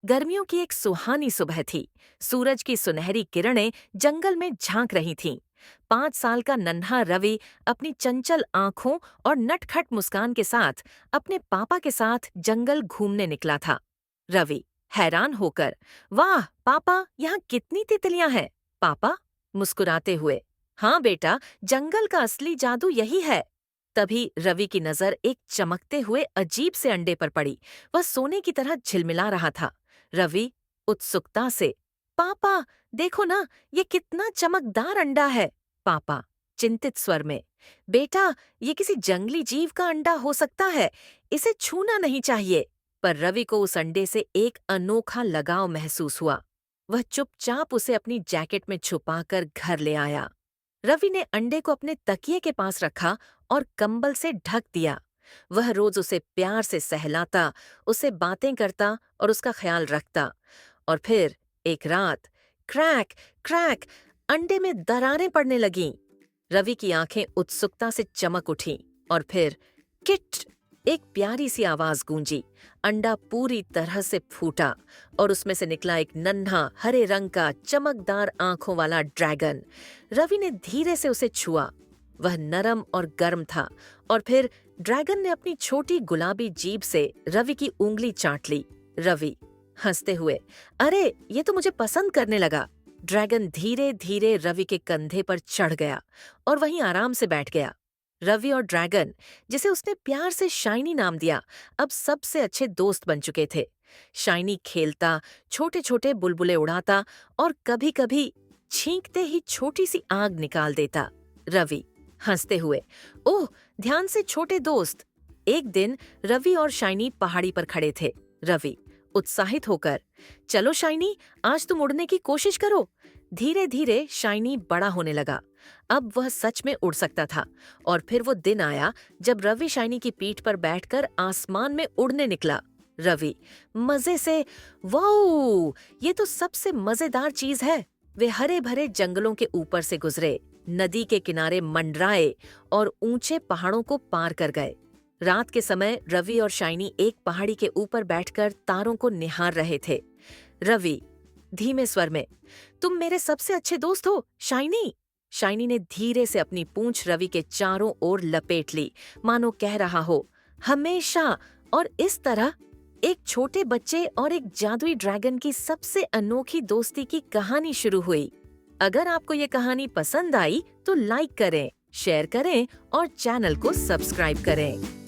गर्मियों की एक सुहानी सुबह थी। सूरज की सुनहरी किरणें जंगल में झांक रही थीं। 5 साल का नन्हा रवि अपनी चंचल आंखों और नटखट मुस्कान के साथ अपने पापा के साथ जंगल घूमने निकला था। रवि हैरान होकर, वाह पापा, यहाँ कितनी तितलियां हैं। पापा मुस्कुराते हुए, हाँ बेटा, जंगल का असली जादू यही है। तभी रवि की नजर एक चमकते हुए अजीब से अंडे पर पड़ी। वह सोने की तरह झिलमिला रहा था। रवि उत्सुकता से, पापा देखो ना, ये कितना चमकदार अंडा है। पापा चिंतित स्वर में, बेटा ये किसी जंगली जीव का अंडा हो सकता है, इसे छूना नहीं चाहिए। पर रवि को उस अंडे से एक अनोखा लगाव महसूस हुआ। वह चुपचाप उसे अपनी जैकेट में छुपाकर घर ले आया। रवि ने अंडे को अपने तकिए के पास रखा और कंबल से ढक दिया। वह रोज उसे प्यार से सहलाता, उससे बातें करता और उसका ख्याल रखता। और फिर एक रात, क्रैक क्रैक, अंडे में दरारें पड़ने लगीं। रवि की आंखें उत्सुकता से चमक उठीं और फिर किट, एक प्यारी सी आवाज गूंजी। अंडा पूरी तरह से फूटा और उसमें से निकला एक नन्हा हरे रंग का चमकदार आंखों वाला ड्रैगन। रवि ने धीरे से उसे छुआ। वह नरम और गर्म था और फिर ड्रैगन ने अपनी छोटी गुलाबी जीभ से रवि की उंगली चाट ली। रवि हंसते हुए, अरे ये तो मुझे पसंद करने लगा। ड्रैगन धीरे धीरे रवि के कंधे पर चढ़ गया और वहीं आराम से बैठ गया। रवि और ड्रैगन, जिसे उसने प्यार से शाइनी नाम दिया, अब सबसे अच्छे दोस्त बन चुके थे। शाइनी खेलता, छोटे छोटे बुलबुले उड़ाता और कभी कभी छींकते ही छोटी सी आग निकाल देता। रवि हंसते हुए, ओह ध्यान से छोटे दोस्त। एक दिन रवि और शाइनी पहाड़ी पर खड़े थे। रवि उत्साहित होकर, चलो शाइनी, आज तुम उड़ने की कोशिश करो। धीरे धीरे शाइनी बड़ा होने लगा। अब वह सच में उड़ सकता था। और फिर वो दिन आया जब रवि शाइनी की पीठ पर बैठकर आसमान में उड़ने निकला। रवि मजे से, वाओ ये तो सबसे मजेदार चीज है। वे हरे भरे जंगलों के ऊपर से गुजरे, नदी के किनारे मंडराए और ऊंचे पहाड़ों को पार कर गए। रात के समय रवि और शाइनी एक पहाड़ी के ऊपर बैठकर तारों को निहार रहे थे। रवि धीमे स्वर में, तुम मेरे सबसे अच्छे दोस्त हो शाइनी। शाइनी ने धीरे से अपनी पूंछ रवि के चारों ओर लपेट ली, मानो कह रहा हो, हमेशा। और इस तरह एक छोटे बच्चे और एक जादुई ड्रैगन की सबसे अनोखी दोस्ती की कहानी शुरू हुई। अगर आपको ये कहानी पसंद आई तो लाइक करें, शेयर करें और चैनल को सब्सक्राइब करें।